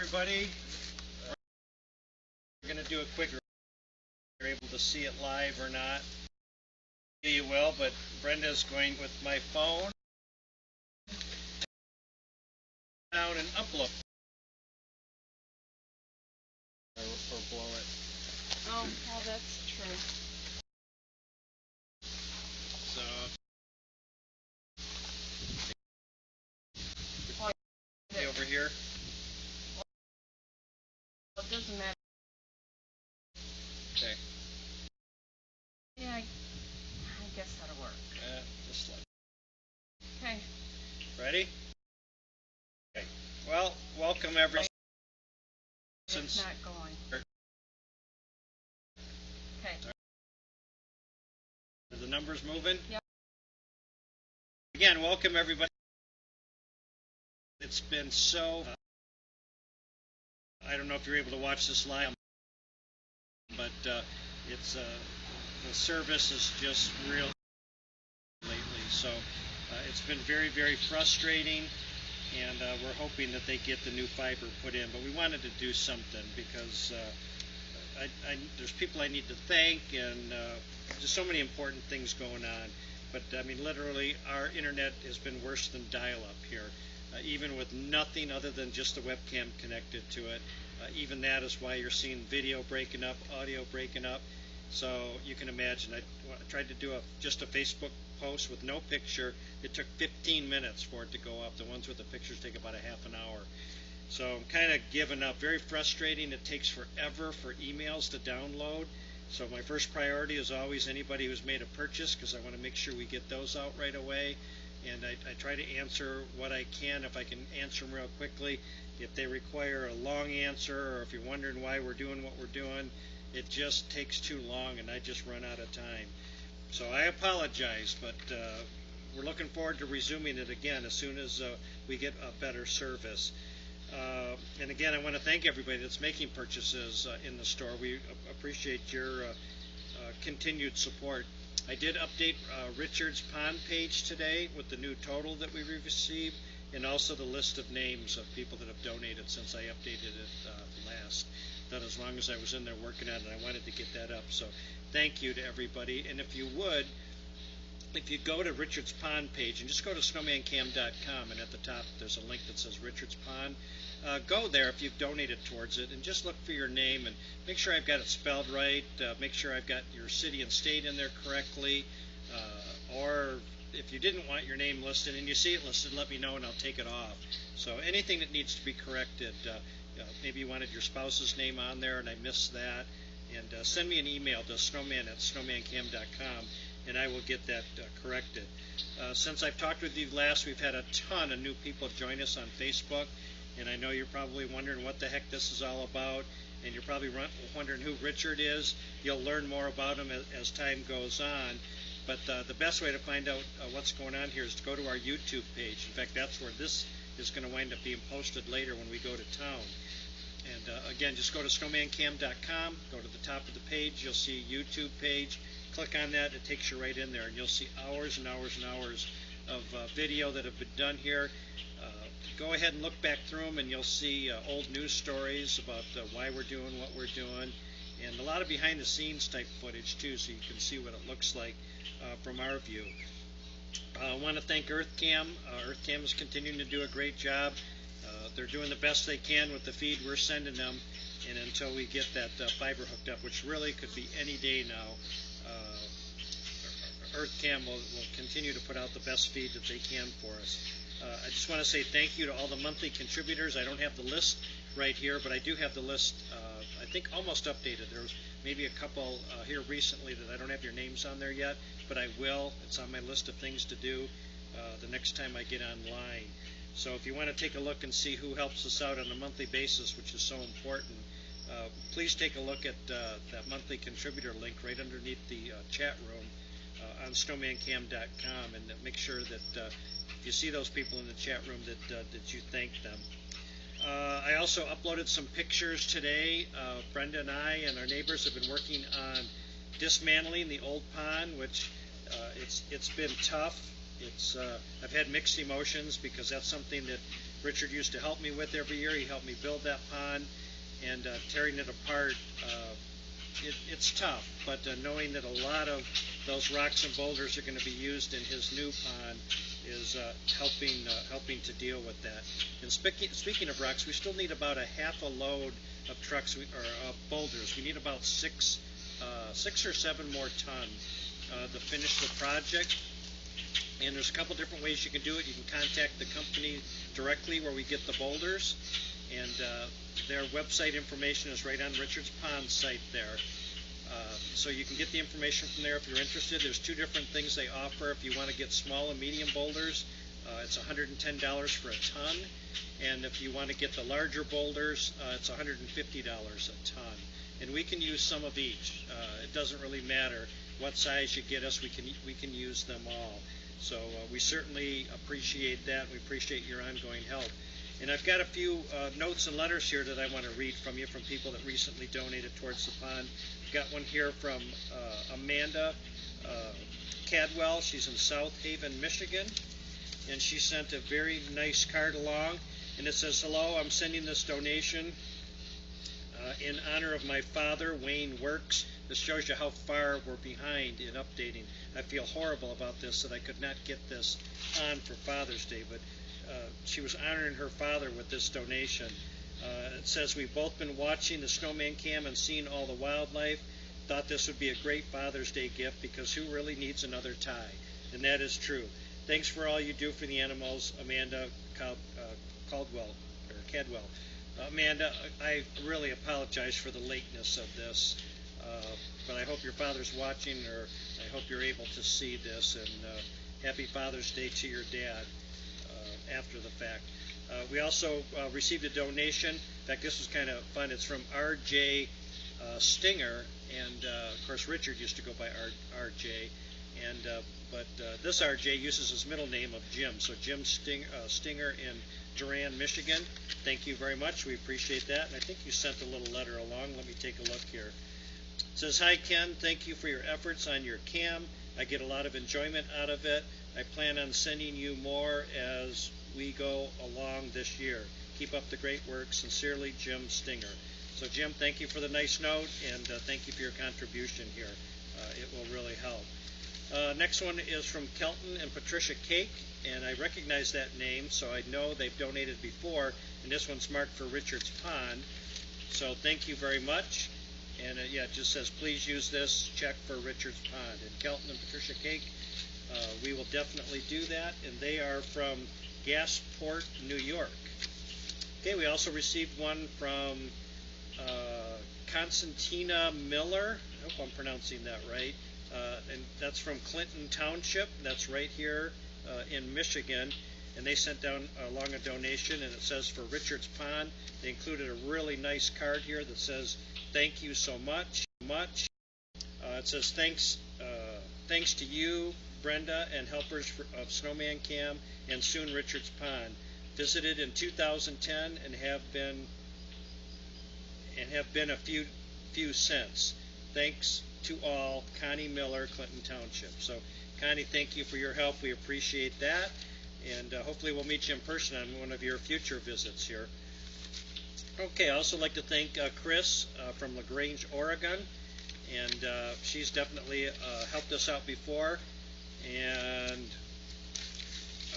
everybody. We're going to do a quick, you're able to see it live or not. You will, but Brenda's going with my phone down and upload or blow it. Oh, well, that's true. So over here. Well, it doesn't matter. Okay. Yeah, I guess that'll work. Just like. Okay. Ready? Okay. Well, welcome everyone. It's not going. Okay. Are the numbers moving? Yep. Again, welcome everybody. It's been so, I don't know if you're able to watch this live, but it's the service is just real lately. So it's been very, very frustrating, and we're hoping that they get the new fiber put in. But we wanted to do something because there's people I need to thank, and just so many important things going on. But I mean, literally, our internet has been worse than dial-up here. Even with nothing other than just the webcam connected to it. Even that is why you're seeing video breaking up, audio breaking up. So you can imagine, I tried to do just a Facebook post with no picture. It took 15 minutes for it to go up. The ones with the pictures take about a half an hour. So I'm kind of giving up. Very frustrating. It takes forever for emails to download. So my first priority is always anybody who's made a purchase, because I want to make sure we get those out right away. And I try to answer what I can, if I can answer them real quickly. If they require a long answer, or if you're wondering why we're doing what we're doing, it just takes too long and I just run out of time. So I apologize, but we're looking forward to resuming it again as soon as we get a better service. And again, I want to thank everybody that's making purchases in the store. We appreciate your continued support. I did update Richard's Pond page today with the new total that we received, and also the list of names of people that have donated since I updated it last. That as long as I was in there working on it, I wanted to get that up. So thank you to everybody. And if you would, if you go to Richard's Pond page and just go to SnowmanCam.com, and at the top there's a link that says Richard's Pond. Go there if you've donated towards it, and just look for your name and make sure I've got it spelled right. Make sure I've got your city and state in there correctly. Or if you didn't want your name listed and you see it listed, let me know and I'll take it off. So anything that needs to be corrected, maybe you wanted your spouse's name on there and I missed that, and send me an email to snowman@snowmancam.com and I will get that corrected. Since I've talked with you last, we've had a ton of new people join us on Facebook. And I know you're probably wondering what the heck this is all about, and you're probably wondering who Richard is. You'll learn more about him as time goes on. But the best way to find out what's going on here is to go to our YouTube page. In fact, that's where this is going to wind up being posted later when we go to town. And again, just go to SnowmanCam.com, go to the top of the page, you'll see a YouTube page. Click on that, it takes you right in there, and you'll see hours and hours and hours of video that have been done here. Go ahead and look back through them and you'll see old news stories about why we're doing what we're doing, and a lot of behind the scenes type footage too, so you can see what it looks like from our view. I want to thank EarthCam. EarthCam is continuing to do a great job. They're doing the best they can with the feed we're sending them, and until we get that fiber hooked up, which really could be any day now, EarthCam will continue to put out the best feed that they can for us. I just want to say thank you to all the monthly contributors. I don't have the list right here, but I do have the list, I think, almost updated. There was maybe a couple here recently that I don't have your names on there yet, but I will. It's on my list of things to do the next time I get online. So if you want to take a look and see who helps us out on a monthly basis, which is so important, please take a look at that monthly contributor link right underneath the chat room on SnowmanCam.com, and make sure that if you see those people in the chat room that you thank them. I also uploaded some pictures today. Brenda and I and our neighbors have been working on dismantling the old pond, which it's been tough. I've had mixed emotions because that's something that Richard used to help me with every year. He helped me build that pond, and tearing it apart, it's tough, but knowing that a lot of those rocks and boulders are going to be used in his new pond is helping to deal with that. And speaking of rocks, we still need about a half a load of trucks or boulders. We need about six or seven more ton to finish the project. And there's a couple different ways you can do it. You can contact the company directly where we get the boulders, and their website information is right on Richard's Pond site there. So you can get the information from there if you're interested. There's two different things they offer. If you want to get small and medium boulders, it's $110 for a ton. And if you want to get the larger boulders, it's $150 a ton. And we can use some of each. It doesn't really matter what size you get us. We can use them all. So we certainly appreciate that. We appreciate your ongoing help. And I've got a few notes and letters here that I want to read from you from people that recently donated towards the pond. I've got one here from Amanda Cadwell. She's in South Haven, Michigan. And she sent a very nice card along. And it says, "Hello, I'm sending this donation in honor of my father, Wayne Works." This shows you how far we're behind in updating. I feel horrible about this, that I could not get this on for Father's Day, but she was honoring her father with this donation. It says, "We've both been watching the SnowmanCam and seeing all the wildlife. Thought this would be a great Father's Day gift because who really needs another tie?" And that is true. Thanks for all you do for the animals, Amanda Cadwell. Amanda, I really apologize for the lateness of this, but I hope your father's watching, or I hope you're able to see this, and happy Father's Day to your dad after the fact. We also received a donation. In fact, this was kind of fun. It's from R.J. Stinger, and of course Richard used to go by R.J., but this R.J. uses his middle name of Jim, so Jim Stinger in Durand, Michigan. Thank you very much. We appreciate that. And I think you sent a little letter along. Let me take a look here. It says, "Hi, Ken. Thank you for your efforts on your cam. I get a lot of enjoyment out of it. I plan on sending you more as we go along this year. Keep up the great work. Sincerely, Jim Stinger." So, Jim, thank you for the nice note, and thank you for your contribution here. It will really help. Next one is from Kelton and Patricia Cake, and I recognize that name, so I know they've donated before, and this one's marked for Richard's Pond. So thank you very much. And yeah, it just says, "Please use this check for Richard's Pond." And Kelton and Patricia Cake, we will definitely do that, and they are from Gasport, New York. Okay, we also received one from Constantina Miller. I hope I'm pronouncing that right. And that's from Clinton Township. That's right here in Michigan. And they sent down along a donation, and it says, "For Richard's Pond." They included a really nice card here that says, "Thank you so much." It says, thanks to you, Brenda, and helpers of SnowmanCam, and soon Richard's Pond. Visited in 2010 and have been a few since. Thanks to all, Connie Miller, Clinton Township. So, Connie, thank you for your help. We appreciate that, and hopefully we'll meet you in person on one of your future visits here. Okay, I also like to thank Chris from LaGrange, Oregon, and she's definitely helped us out before, and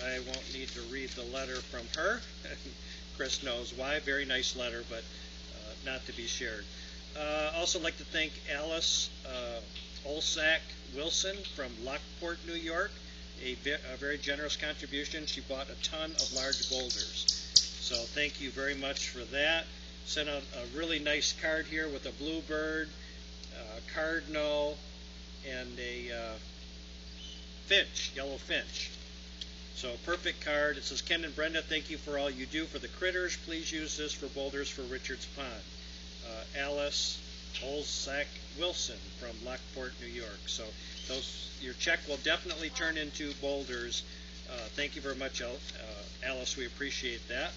I won't need to read the letter from her. Chris knows why. Very nice letter, but not to be shared. Also like to thank Alice Olsack Wilson from Lockport, New York. A very generous contribution. She bought a ton of large boulders. So thank you very much for that. Sent out a really nice card here with a bluebird, a cardinal, and a finch, yellow finch. So perfect card. It says, "Ken and Brenda, thank you for all you do for the critters. Please use this for boulders for Richard's Pond." Alice Olsack Wilson from Lockport, New York. So your check will definitely turn into boulders. Thank you very much, Alice. We appreciate that.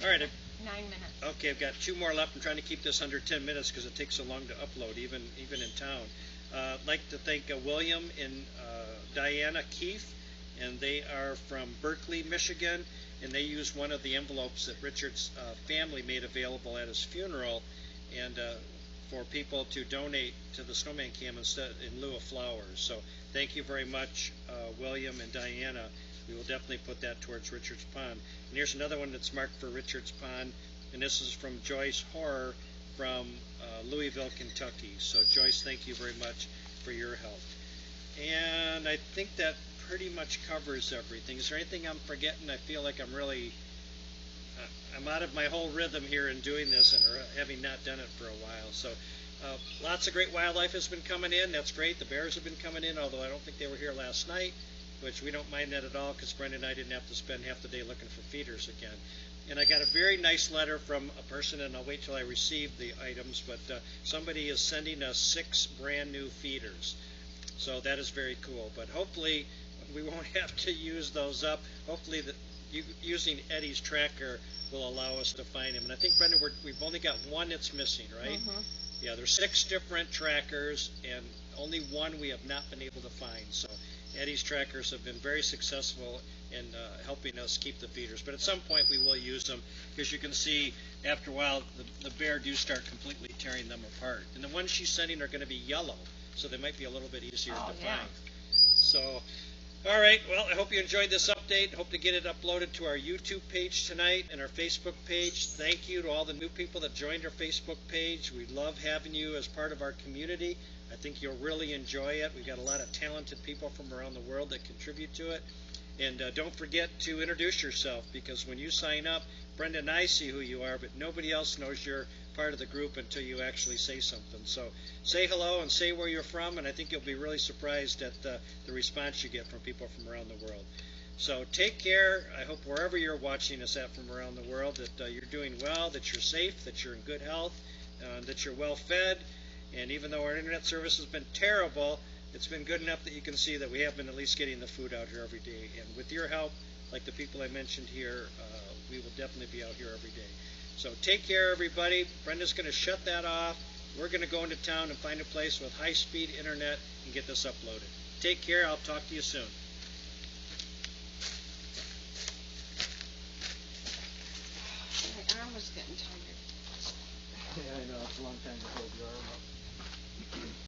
All right. 9 minutes. Okay, I've got 2 more left. I'm trying to keep this under 10 minutes because it takes so long to upload, even in town. I'd like to thank William and Diana Keefe, and they are from Berkeley, Michigan. and they used one of the envelopes that Richard's family made available at his funeral, and for people to donate to the SnowmanCam instead in lieu of flowers. So thank you very much, William and Diana. We will definitely put that towards Richard's Pond. And here's another one that's marked for Richard's Pond, and this is from Joyce Horror from Louisville, Kentucky. So Joyce, thank you very much for your help. And I think that pretty much covers everything. Is there anything I'm forgetting? I feel like I'm really I'm out of my whole rhythm here in doing this, or having not done it for a while. So lots of great wildlife has been coming in. That's great. The bears have been coming in, although I don't think they were here last night, which we don't mind that at all because Brenda and I didn't have to spend half the day looking for feeders again. And I got a very nice letter from a person, and I'll wait till I receive the items, but somebody is sending us 6 brand new feeders. So that is very cool. But hopefully we won't have to use those up. Hopefully using Eddie's tracker will allow us to find him. And I think, Brenda, we've only got one that's missing, right? Mm-hmm. Yeah, there's 6 different trackers, and only one we have not been able to find. So Eddie's trackers have been very successful in helping us keep the feeders. But at some point we will use them, because you can see after a while the bear do start completely tearing them apart. And the ones she's sending are going to be yellow, so they might be a little bit easier to find. So, all right, well, I hope you enjoyed this update. Hope to get it uploaded to our YouTube page tonight and our Facebook page. Thank you to all the new people that joined our Facebook page. We love having you as part of our community. I think you'll really enjoy it. We've got a lot of talented people from around the world that contribute to it. And don't forget to introduce yourself, because when you sign up, Brenda and I see who you are, but nobody else knows you're part of the group until you actually say something. So say hello and say where you're from, and I think you'll be really surprised at the response you get from people from around the world. So take care. I hope wherever you're watching us at from around the world that you're doing well, that you're safe, that you're in good health, that you're well fed. And even though our internet service has been terrible, it's been good enough that you can see that we have been at least getting the food out here every day. And with your help, like the people I mentioned here, we will definitely be out here every day. So take care, everybody. Brenda's going to shut that off. We're going to go into town and find a place with high-speed internet and get this uploaded. Take care. I'll talk to you soon. My arm was getting tired. Yeah, I know. It's a long time to hold your arm up.